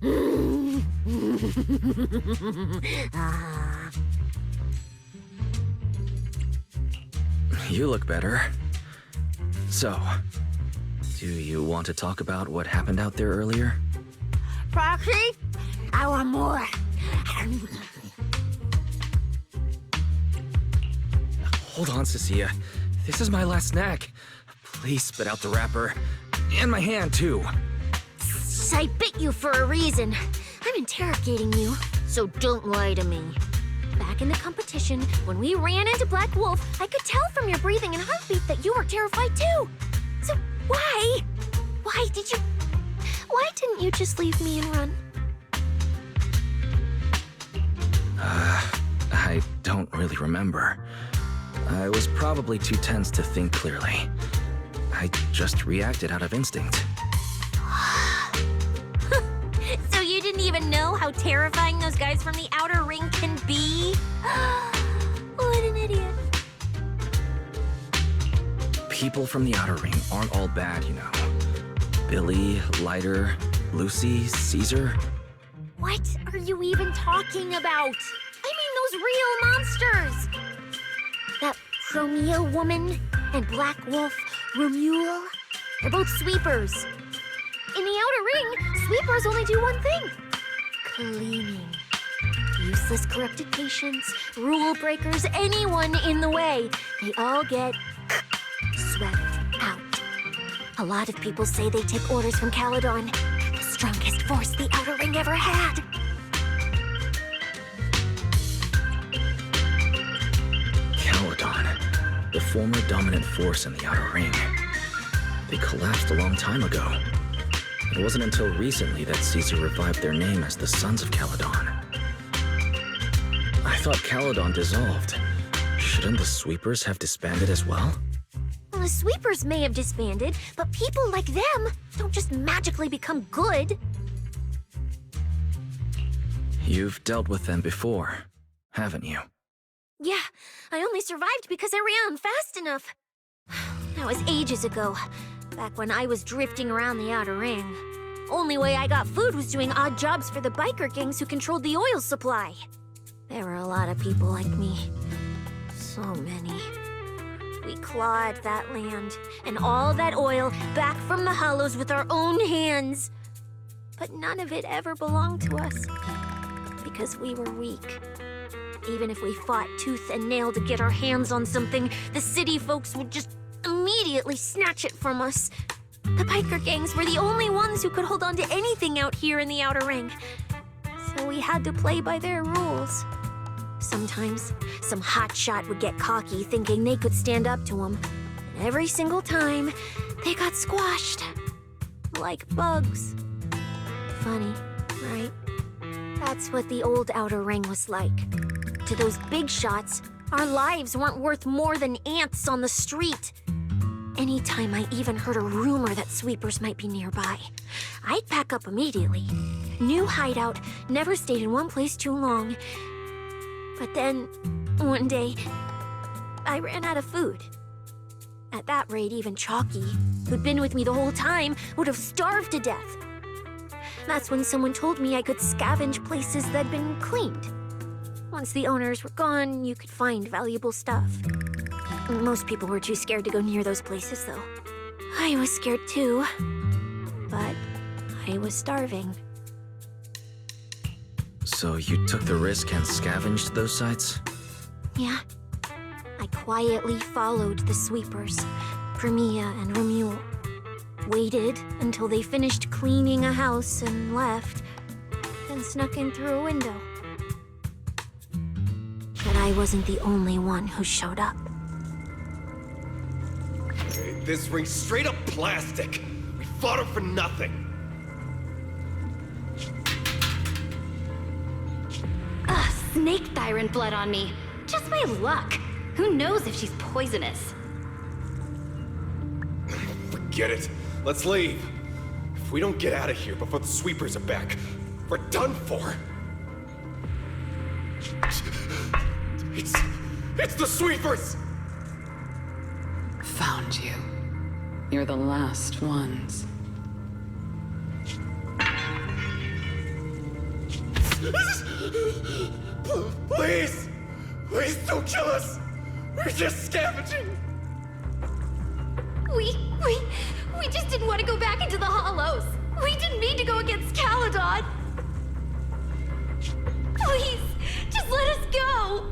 You look better. So, do you want to talk about what happened out there earlier? Proxy, I want more. Hold on, Cecilia. This is my last snack. Please spit out the wrapper. And my hand, too. I bit you for a reason. I'm interrogating you, so don't lie to me. Back in the competition, when we ran into Black Wolf, I could tell from your breathing and heartbeat that you were terrified too. So why? Why didn't you just leave me and run? I don't really remember. I was probably too tense to think clearly. I just reacted out of instinct. So you didn't even know how terrifying those guys from the outer ring can be? What an idiot. People from the outer ring aren't all bad, you know. Billy, Lighter, Lucy, Caesar. What are you even talking about? I mean those real monsters! That Chromia woman and Black Wolf, Romule, they're both sweepers. In the outer ring, sweepers only do one thing. Cleaning. Useless corrupted patients, rule breakers, anyone in the way. They all get swept out. A lot of people say they take orders from Caledon, the strongest force the outer ring ever had. Caledon, the former dominant force in the outer ring. They collapsed a long time ago. It wasn't until recently that Caesar revived their name as the Sons of Caledon. I thought Caledon dissolved. Shouldn't the Sweepers have disbanded as well? Well, the sweepers may have disbanded, but people like them don't just magically become good. You've dealt with them before, haven't you? Yeah, I only survived because I ran fast enough. That was ages ago, back when I was drifting around the outer ring. Only way I got food was doing odd jobs for the biker gangs who controlled the oil supply. There were a lot of people like me. So many. We clawed that land and all that oil back from the hollows with our own hands. But none of it ever belonged to us, because we were weak. Even if we fought tooth and nail to get our hands on something, the city folks would just immediately snatch it from us. The biker gangs were the only ones who could hold on to anything out here in the outer ring. So we had to play by their rules. Sometimes, some hotshot would get cocky thinking they could stand up to them. And every single time, they got squashed. Like bugs. Funny, right? That's what the old outer ring was like. To those big shots, our lives weren't worth more than ants on the street. Anytime I even heard a rumor that sweepers might be nearby, I'd pack up immediately. New hideout, never stayed in one place too long. But then, one day, I ran out of food. At that rate, even Chalky, who'd been with me the whole time, would have starved to death. That's when someone told me I could scavenge places that'd been cleaned. Once the owners were gone, you could find valuable stuff. Most people were too scared to go near those places, though. I was scared too, but I was starving. So you took the risk and scavenged those sites? Yeah. I quietly followed the sweepers, Chromia and Romule. Waited until they finished cleaning a house and left, then snuck in through a window. But I wasn't the only one who showed up. This ring's straight up plastic. We fought her for nothing. Snake thyron blood on me. Just my luck. Who knows if she's poisonous? Forget it. Let's leave. If we don't get out of here before the sweepers are back, we're done for. It's the sweepers! Found you. You're the last ones. Please! Please don't kill us! We're just scavenging! We just didn't want to go back into the hollows. We didn't mean to go against Caledon. Please, just let us go.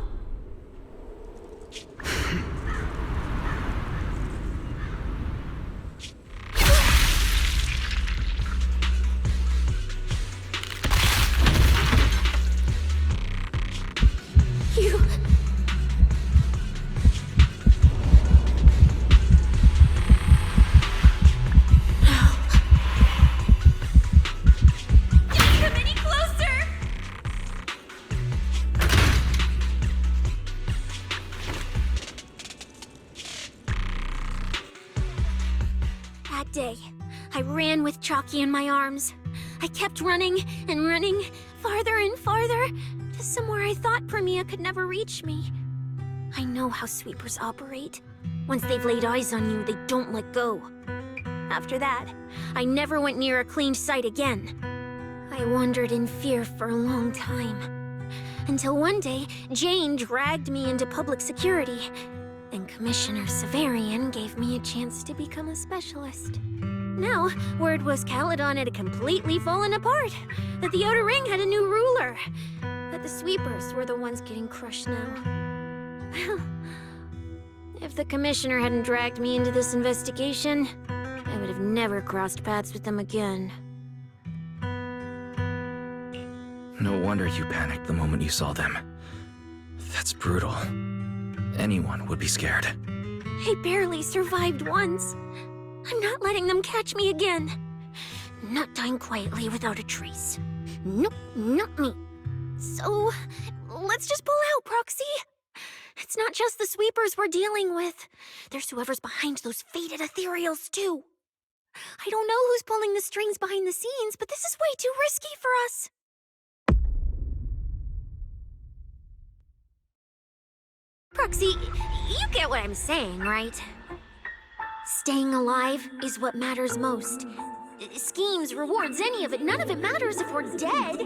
You... Day. I ran with Chalky in my arms. I kept running and running, farther and farther, to somewhere I thought Premia could never reach me. I know how sweepers operate. Once they've laid eyes on you, they don't let go. After that, I never went near a cleaned site again. I wandered in fear for a long time. Until one day, Jane dragged me into public security. And Commissioner Severian gave me a chance to become a specialist. Now, word was Caledon had completely fallen apart, that the Outer Ring had a new ruler, that the sweepers were the ones getting crushed now. Well, if the Commissioner hadn't dragged me into this investigation, I would have never crossed paths with them again. No wonder you panicked the moment you saw them. That's brutal. Anyone would be scared. I barely survived once. I'm not letting them catch me again. Not dying quietly without a trace. Nope, not me. So, let's just pull out, Proxy. It's not just the sweepers we're dealing with. There's whoever's behind those faded ethereals, too. I don't know who's pulling the strings behind the scenes, but this is way too risky for us. Proxy, you get what I'm saying, right? Staying alive is what matters most. Schemes, rewards, any of it, none of it matters if we're dead.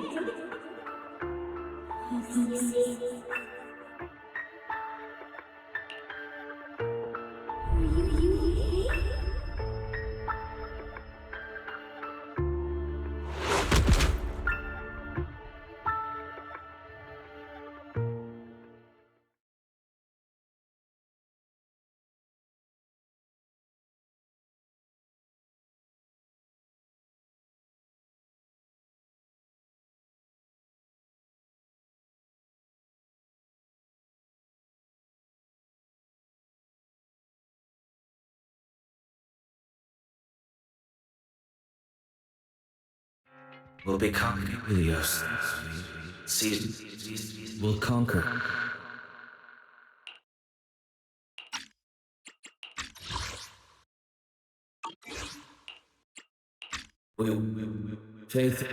We'll become Helios. We'll conquer. Faith.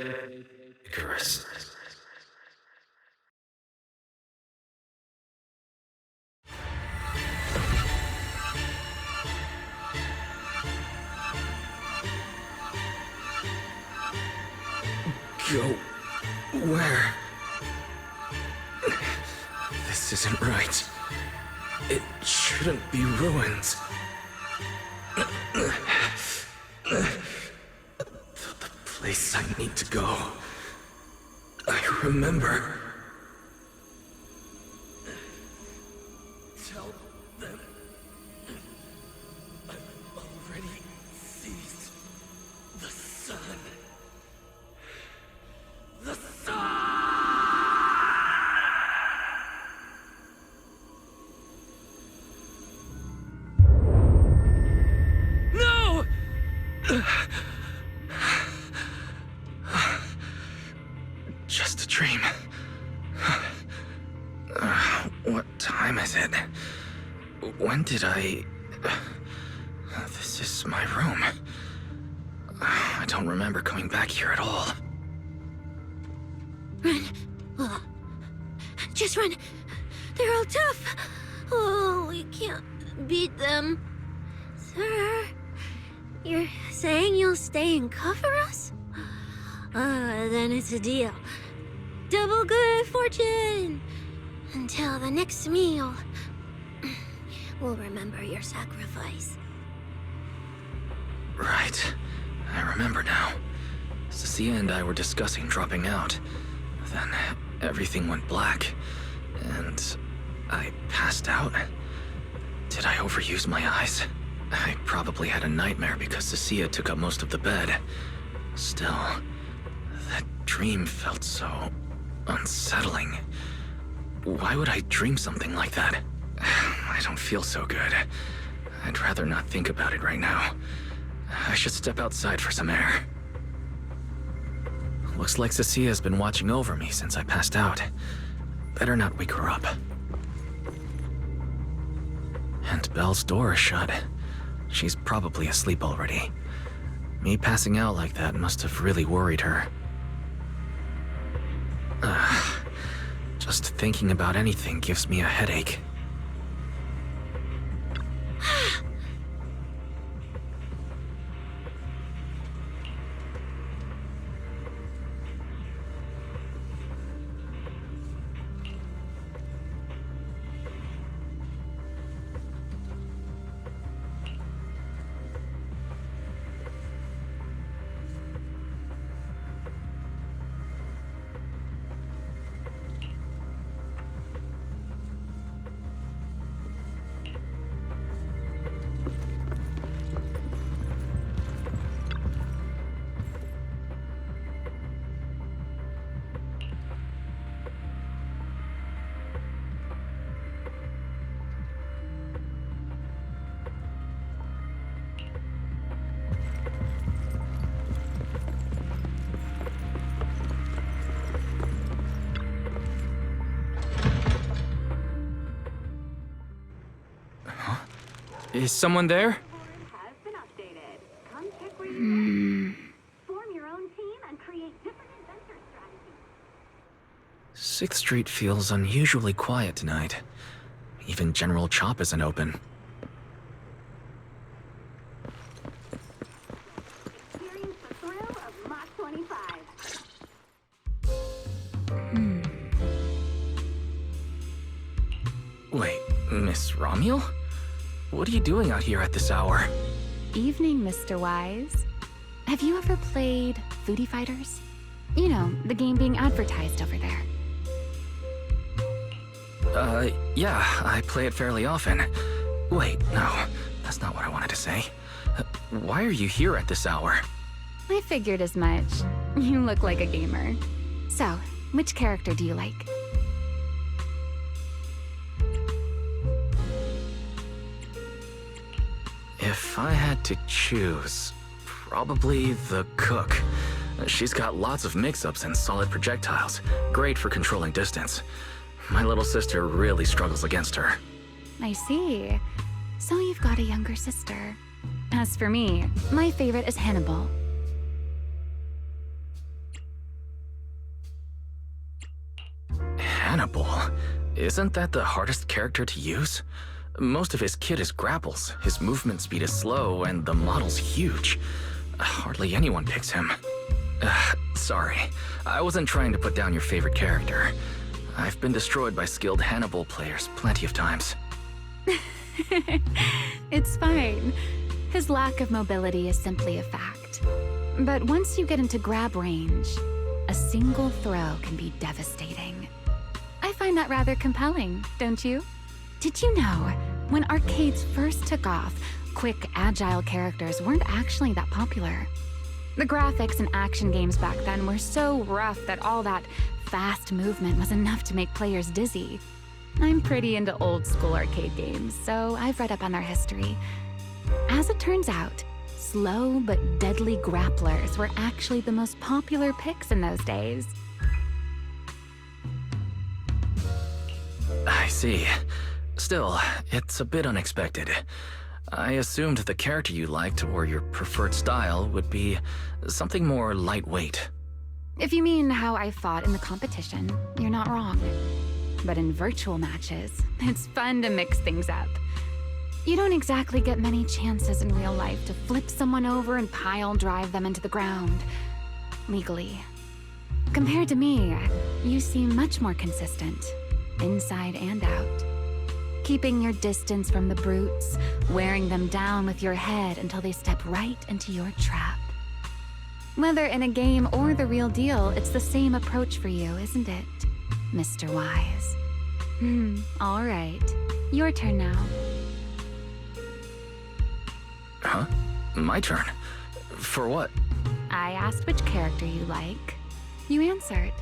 Icarus. Go where? This isn't right. It shouldn't be ruins. The place I need to go. I remember. Tell them I've already seized the sun. The sun! No! Just a dream. What time is it? When did I... This is my room. I don't remember coming back here at all. Run. Just run. They're all tough. Oh, we can't beat them. Sir, you're saying you'll stay and cover us? Then it's a deal. double good fortune. Until the next meal. We'll remember your sacrifice. Right. I remember now. Cecilia and I were discussing dropping out. Then everything went black, and I passed out. Did I overuse my eyes? I probably had a nightmare because Cecilia took up most of the bed. Still, that dream felt so unsettling. Why would I dream something like that? I don't feel so good. I'd rather not think about it right now. I should step outside for some air. Looks like Cecilia's been watching over me since I passed out. Better not wake her up. And Belle's door is shut. She's probably asleep already. Me passing out like that must have really worried her. Just thinking about anything gives me a headache. Is someone there? Has been updated. Come check where you are. Form your own team and create different adventure strategies. 6th Street feels unusually quiet tonight. Even General Chop isn't open. Experience the thrill of Mach 25. Wait, Miss Romuel? What are you doing out here at this hour? Evening, Mr. Wise. Have you ever played Foodie Fighters? You know, the game being advertised over there. Yeah, I play it fairly often. Wait, no, that's not what I wanted to say. Why are you here at this hour? I figured as much. You look like a gamer. So, which character do you like? If I had to choose, probably the cook. She's got lots of mix-ups and solid projectiles, great for controlling distance. My little sister really struggles against her. I see. So you've got a younger sister. As for me, my favorite is Hannibal. Hannibal? Isn't that the hardest character to use? Most of his kit is grapples, his movement speed is slow, and the model's huge. Hardly anyone picks him. Sorry, I wasn't trying to put down your favorite character. I've been destroyed by skilled Hannibal players plenty of times. It's fine. His lack of mobility is simply a fact. But once you get into grab range, a single throw can be devastating. I find that rather compelling, don't you? Did you know, when arcades first took off, quick, agile characters weren't actually that popular? The graphics in action games back then were so rough that all that fast movement was enough to make players dizzy. I'm pretty into old school arcade games, so I've read up on their history. As it turns out, slow but deadly grapplers were actually the most popular picks in those days. I see. Still, it's a bit unexpected. I assumed the character you liked or your preferred style would be something more lightweight. If you mean how I fought in the competition, you're not wrong. But in virtual matches, it's fun to mix things up. You don't exactly get many chances in real life to flip someone over and pile drive them into the ground. Legally. Compared to me, you seem much more consistent, inside and out. Keeping your distance from the brutes, wearing them down with your head until they step right into your trap. Whether in a game or the real deal, it's the same approach for you, isn't it, Mr. Wise? All right. Your turn now. Huh? My turn? For what? I asked which character you like. You answered.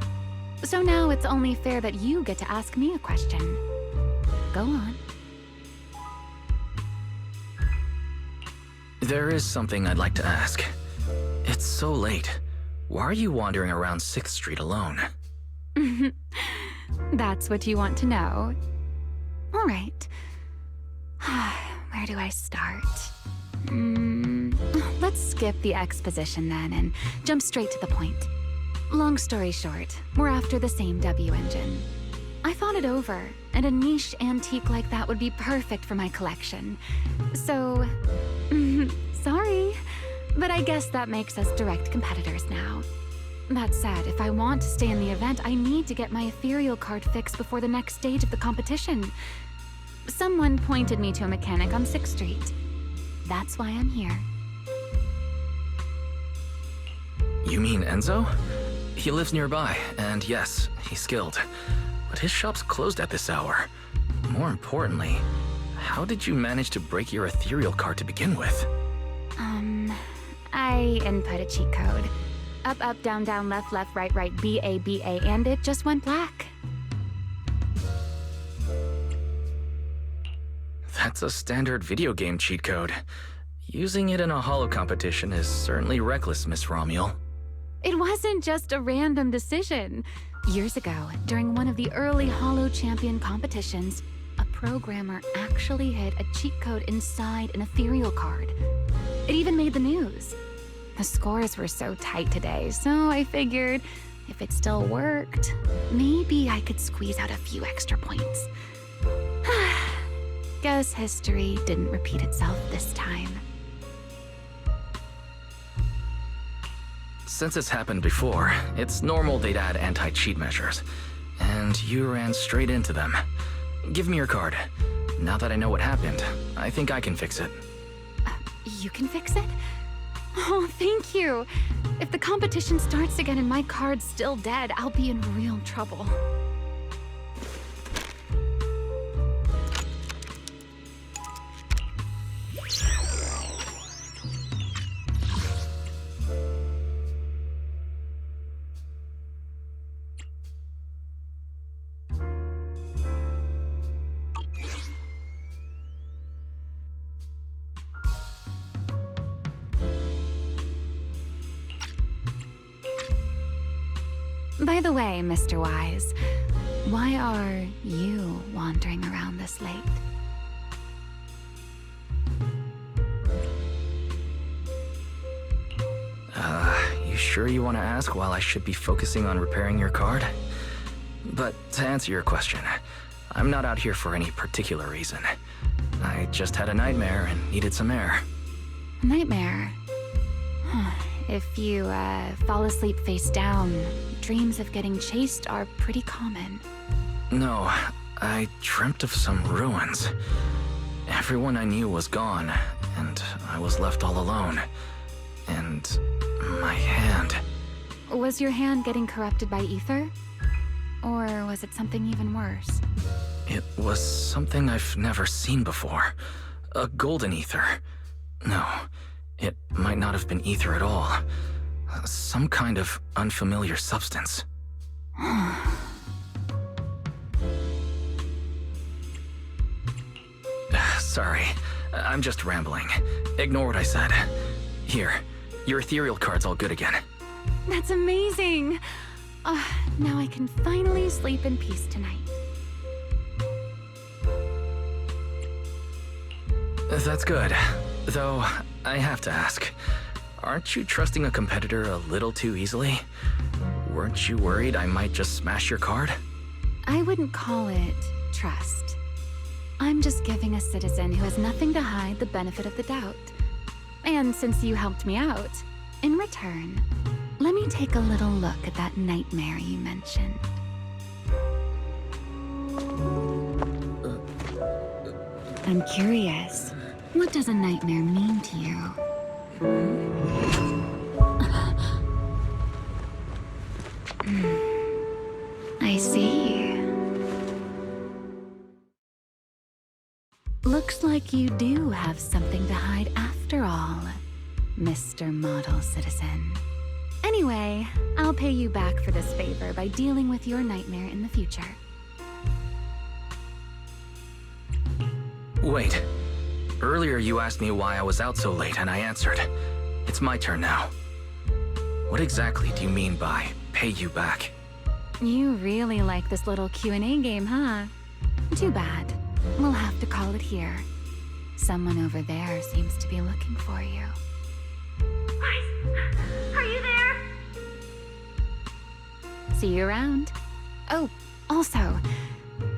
So now it's only fair that you get to ask me a question. Go on. There is something I'd like to ask. It's so late. Why are you wandering around 6th Street alone? That's what you want to know. All right. Where do I start? Let's skip the exposition then and jump straight to the point. Long story short, we're after the same W engine. I thought it over, and a niche antique like that would be perfect for my collection. So, sorry, but I guess that makes us direct competitors now. That said, if I want to stay in the event, I need to get my ethereal card fixed before the next stage of the competition. Someone pointed me to a mechanic on 6th Street. That's why I'm here. You mean Enzo? He lives nearby, and yes, he's skilled. But his shop's closed at this hour. More importantly, how did you manage to break your ethereal card to begin with? I input a cheat code. Up, up, down, down, left, left, right, right, B, A, and it just went black. That's a standard video game cheat code. Using it in a holo competition is certainly reckless, Miss Romuel. It wasn't just a random decision. Years ago, during one of the early Holo Champion competitions, a programmer actually hid a cheat code inside an ethereal card. It even made the news. The scores were so tight today, so I figured if it still worked, maybe I could squeeze out a few extra points. Guess history didn't repeat itself this time. Since it's happened before, it's normal they'd add anti-cheat measures. And you ran straight into them. Give me your card. Now that I know what happened, I think I can fix it. You can fix it? Oh, thank you. If the competition starts again and my card's still dead, I'll be in real trouble. By the way, Mr. Wise, why are you wandering around this late? You sure you want to ask while I should be focusing on repairing your card? But to answer your question, I'm not out here for any particular reason. I just had a nightmare and needed some air. A nightmare? If you fall asleep face down, dreams of getting chased are pretty common. No, I dreamt of some ruins. Everyone I knew was gone, and I was left all alone. And my hand. Was your hand getting corrupted by ether? Or was it something even worse? It was something I've never seen before. A golden ether. No, it might not have been ether at all. Some kind of unfamiliar substance. Sorry, I'm just rambling. Ignore what I said. Here, your ethereal card's all good again. That's amazing! Now I can finally sleep in peace tonight. That's good. Though, I have to ask, aren't you trusting a competitor a little too easily? Weren't you worried I might just smash your card? I wouldn't call it trust. I'm just giving a citizen who has nothing to hide the benefit of the doubt. And since you helped me out, in return, let me take a little look at that nightmare you mentioned. I'm curious, what does a nightmare mean to you? I see. Looks like you do have something to hide after all, Mr. Model Citizen. Anyway, I'll pay you back for this favor by dealing with your nightmare in the future. Wait. Earlier you asked me why I was out so late, and I answered. It's my turn now. What exactly do you mean by pay you back? You really like this little Q&A game, huh? Too bad. We'll have to call it here. Someone over there seems to be looking for you. Are you there? See you around. Oh, also,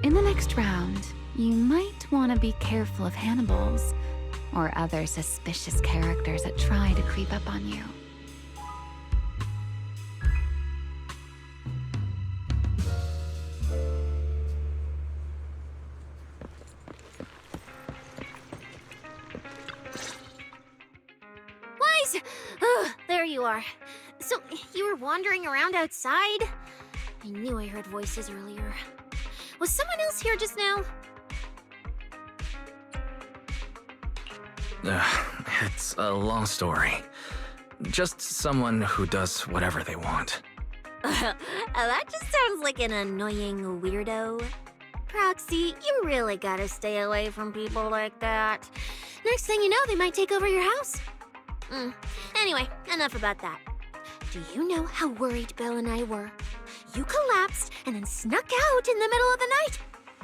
in the next round, you might want to be careful of Hannibals or other suspicious characters that try to creep up on you. Wise! Oh, there you are. So, you were wandering around outside? I knew I heard voices earlier. Was someone else here just now? It's a long story. Just someone who does whatever they want. That just sounds like an annoying weirdo. Proxy, you really gotta stay away from people like that. Next thing you know, they might take over your house. Anyway, enough about that. Do you know how worried Belle and I were? You collapsed and then snuck out in the middle of the night.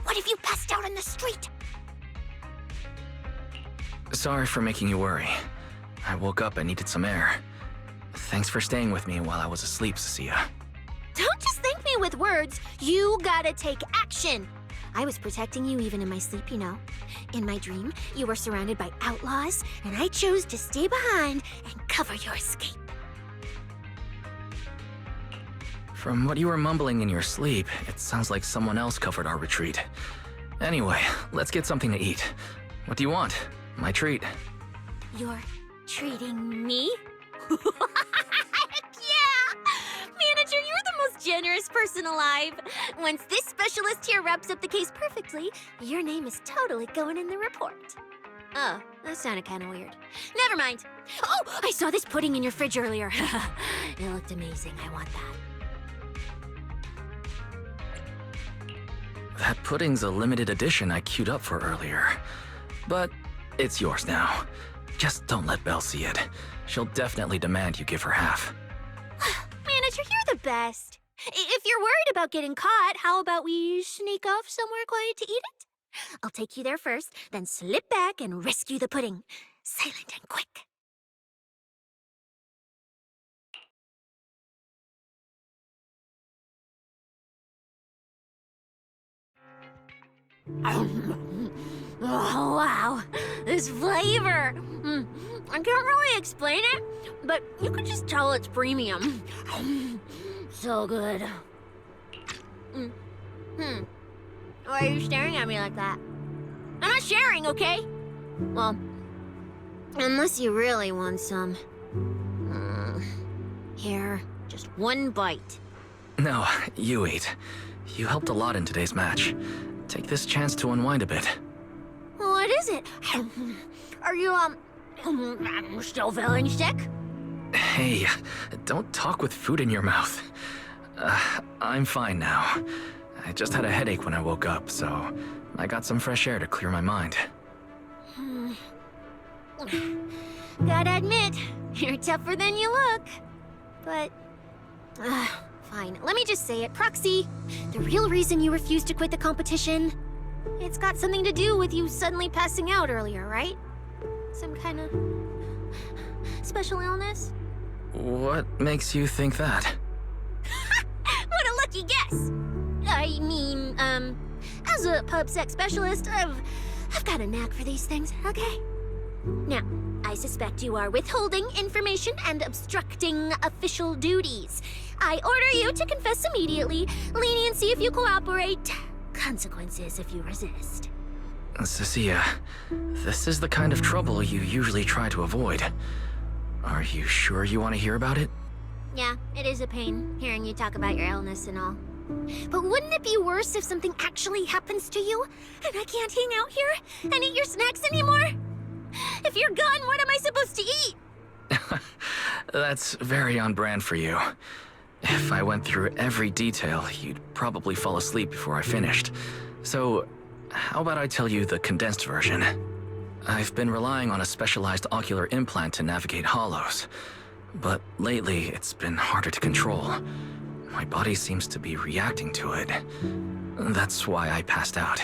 What if you passed out in the street? Sorry for making you worry. I woke up and needed some air. Thanks for staying with me while I was asleep, Cecilia. Don't just thank me with words. You gotta take action. I was protecting you even in my sleep, you know. In my dream, you were surrounded by outlaws, and I chose to stay behind and cover your escape. From what you were mumbling in your sleep, it sounds like someone else covered our retreat. Anyway, let's get something to eat. What do you want? My treat. You're treating me? Heck yeah! Manager, you're the most generous person alive. Once this specialist here wraps up the case perfectly, your name is totally going in the report. Oh, that sounded kind of weird. Never mind. Oh, I saw this pudding in your fridge earlier. It looked amazing. I want that. That pudding's a limited edition I queued up for earlier. But it's yours now. Just don't let Belle see it. She'll definitely demand you give her half. Manager, you're the best. If you're worried about getting caught, how about we sneak off somewhere quiet to eat it? I'll take you there first, then slip back and rescue the pudding. Silent and quick. Oh, wow. This flavor. I can't really explain it, but you can just tell it's premium. So good. Why are you staring at me like that? I'm not sharing, okay? Well, unless you really want some. Here, just one bite. No, you eat. You helped a lot in today's match. Take this chance to unwind a bit. What is it? Are you, still feeling sick? Hey, don't talk with food in your mouth. I'm fine now. I just had a headache when I woke up, so I got some fresh air to clear my mind. Gotta admit, you're tougher than you look. But, fine. Let me just say it. Proxy, the real reason you refused to quit the competition, it's got something to do with you suddenly passing out earlier, right? Some kind of special illness? What makes you think that? What a lucky guess! I mean, as a pub sex specialist, I've got a knack for these things, okay? Now, I I suspect you are withholding information and obstructing official duties. I order you to confess immediately. Leniency if you cooperate. Consequences if you resist. Cecilia, this is the kind of trouble you usually try to avoid. Are you sure you want to hear about it? Yeah, it is a pain, hearing you talk about your illness and all. But wouldn't it be worse if something actually happens to you, and I can't hang out here and eat your snacks anymore? If you're gone, what am I supposed to eat? That's very on brand for you. If I went through every detail, you'd probably fall asleep before I finished. So, how about I tell you the condensed version? I've been relying on a specialized ocular implant to navigate hollows. But lately, it's been harder to control. My body seems to be reacting to it. That's why I passed out.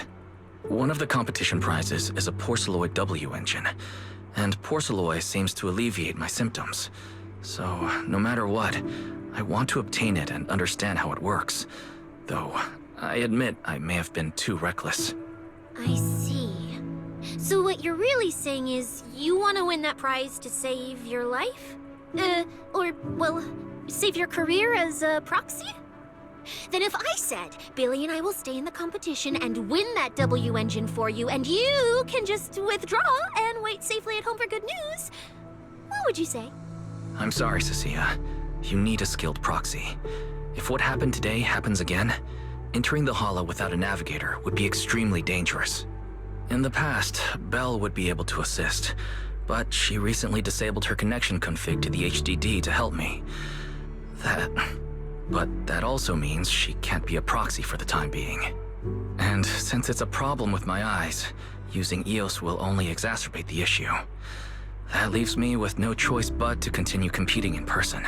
One of the competition prizes is a Porceloid W engine, and Porceloid seems to alleviate my symptoms. So, no matter what, I want to obtain it and understand how it works. Though, I admit I may have been too reckless. I see. So what you're really saying is you want to win that prize to save your life? Save your career as a proxy? Then if I said, Billy and I will stay in the competition and win that W engine for you, and you can just withdraw and wait safely at home for good news, what would you say? I'm sorry, Cecilia. You need a skilled proxy. If what happened today happens again, entering the hollow without a navigator would be extremely dangerous. In the past, Belle would be able to assist, but she recently disabled her connection config to the HDD to help me. But that also means she can't be a proxy for the time being. And since it's a problem with my eyes, using EOS will only exacerbate the issue. That leaves me with no choice but to continue competing in person.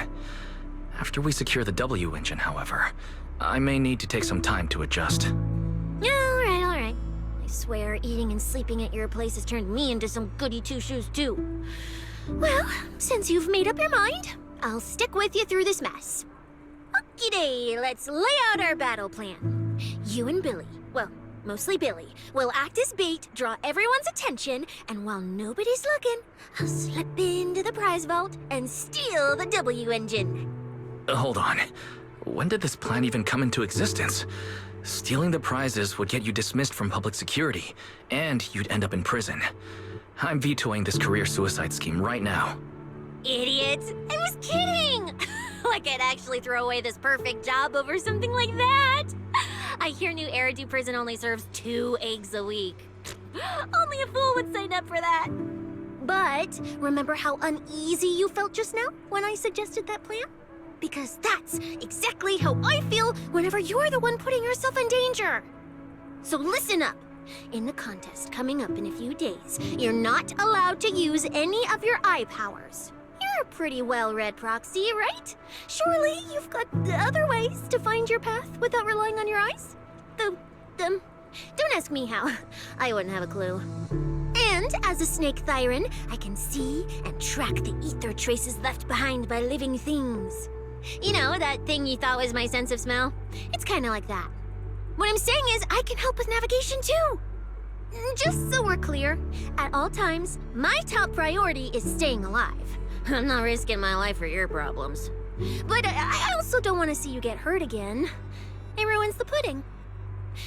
After we secure the W engine, however, I may need to take some time to adjust. Alright. I swear, eating and sleeping at your place has turned me into some goody two-shoes too. Well, since you've made up your mind, I'll stick with you through this mess. Okie-day, let's lay out our battle plan. You and Billy, well, mostly Billy, will act as bait, draw everyone's attention, and while nobody's looking, I'll slip into the prize vault and steal the W engine. Hold on. When did this plan even come into existence? Stealing the prizes would get you dismissed from public security, and you'd end up in prison. I'm vetoing this career suicide scheme right now. Idiot! I was kidding! Like I'd actually throw away this perfect job over something like that! I hear New Eridan prison only serves 2 eggs a week. Only a fool would sign up for that. But remember how uneasy you felt just now when I suggested that plan? Because that's exactly how I feel whenever you're the one putting yourself in danger. So listen up. In the contest coming up in a few days, you're not allowed to use any of your eye powers. You're a pretty well-read proxy, right? Surely you've got other ways to find your path without relying on your eyes? Don't ask me how. I wouldn't have a clue. And as a snake Thyran, I can see and track the ether traces left behind by living things. You know, that thing you thought was my sense of smell? It's kind of like that. What I'm saying is I can help with navigation too. Just so we're clear, at all times, my top priority is staying alive. I'm not risking my life for your problems. But I also don't want to see you get hurt again. It ruins the pudding.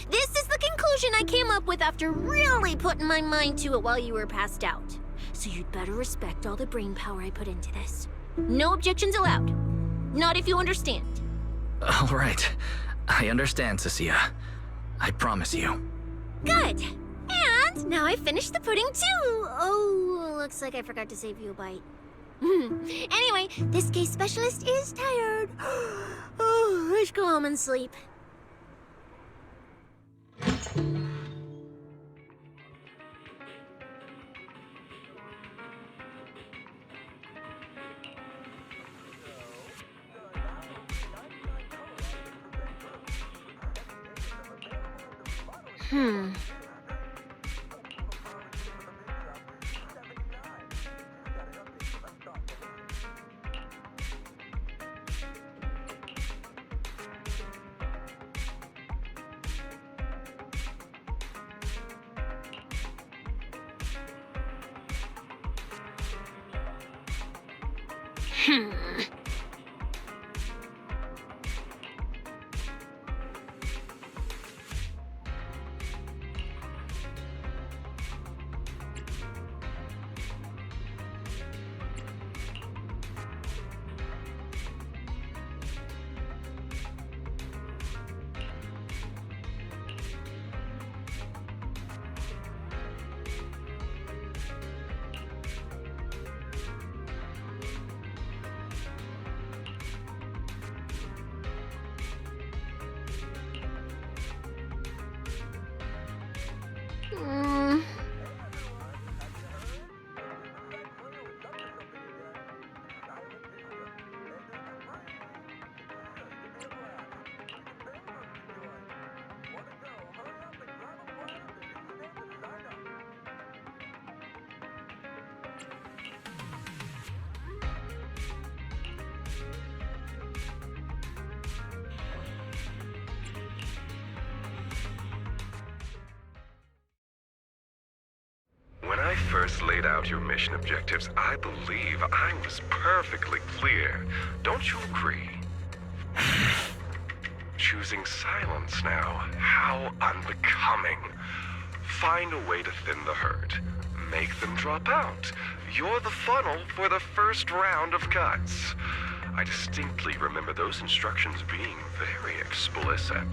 This is the conclusion I came up with after really putting my mind to it while you were passed out. So you'd better respect all the brain power I put into this. No objections allowed. Not if you understand. All right. I understand, Cecilia. I promise you. Good. And now I've finished the pudding too. Oh, looks like I forgot to save you a bite. Anyway, this case specialist is tired. Oh, let's go home and sleep. When I first laid out your mission objectives, I believe I was perfectly clear. Don't you agree? Choosing silence now. How unbecoming. Find a way to thin the herd. Make them drop out. You're the funnel for the first round of cuts. I distinctly remember those instructions being very explicit.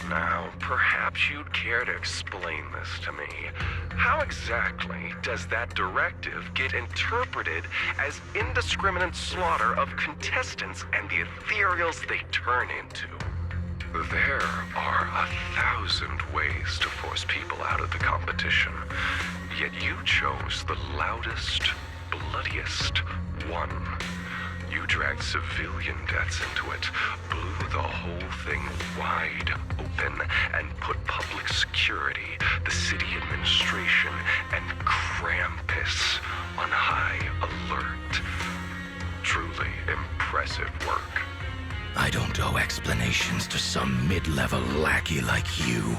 Now, perhaps you'd care to explain this to me. How exactly does that directive get interpreted as indiscriminate slaughter of contestants and the ethereals they turn into? There are 1,000 ways to force people out of the competition, yet you chose the loudest, bloodiest one. You dragged civilian deaths into it, blew the whole thing wide open, and put public security, the city administration, and Krampus on high alert. Truly impressive work. I don't owe explanations to some mid-level lackey like you.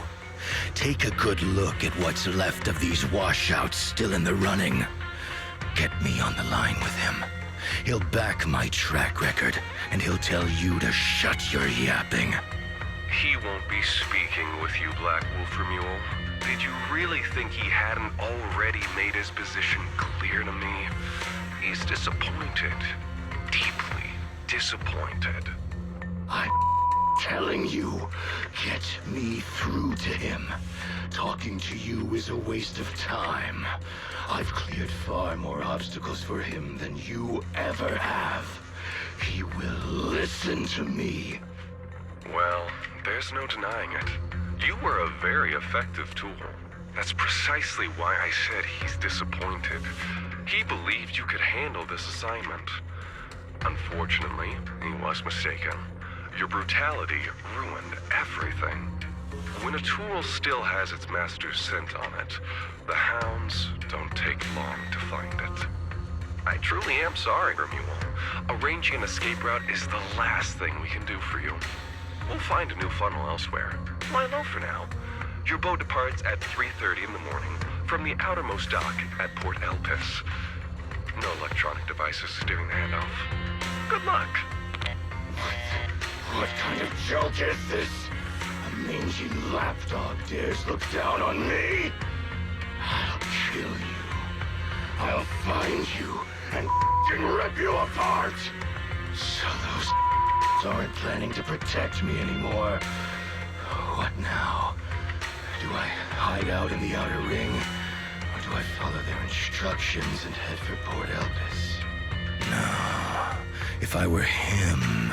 Take a good look at what's left of these washouts still in the running. Get me on the line with him. He'll back my track record, and he'll tell you to shut your yapping. He won't be speaking with you, Black Wolf Mule. Did you really think he hadn't already made his position clear to me? He's disappointed. Deeply disappointed. I'm telling you, get me through to him. Talking to you is a waste of time. I've cleared far more obstacles for him than you ever have. He will listen to me. Well, there's no denying it. You were a very effective tool. That's precisely why I said he's disappointed. He believed you could handle this assignment. Unfortunately, he was mistaken. Your brutality ruined everything. When a tool still has its master's scent on it, the hounds don't take long to find it. I truly am sorry, Mule. Arranging an escape route is the last thing we can do for you. We'll find a new funnel elsewhere. Lie low for now. Your boat departs at 3:30 in the morning from the outermost dock at Port Elpis. No electronic devices steering the handoff. Good luck. What kind of joke is this? A mangy lapdog dares look down on me? I'll kill you. I'll find you and rip you apart. So those aren't planning to protect me anymore. What now? Do I hide out in the outer ring? Or do I follow their instructions and head for Port Elpis? No. If I were him,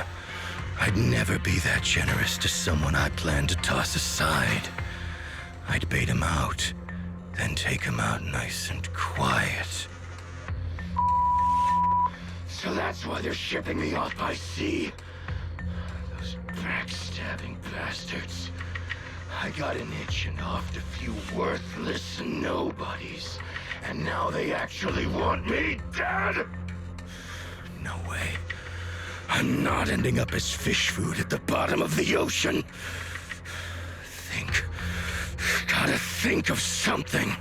I'd never be that generous to someone I plan to toss aside. I'd bait him out, then take him out nice and quiet. So that's why they're shipping me off by sea. Those backstabbing bastards. I got an itch and offed a few worthless nobodies, and now they actually want me dead? No way. I'm not ending up as fish food at the bottom of the ocean. Gotta think of something.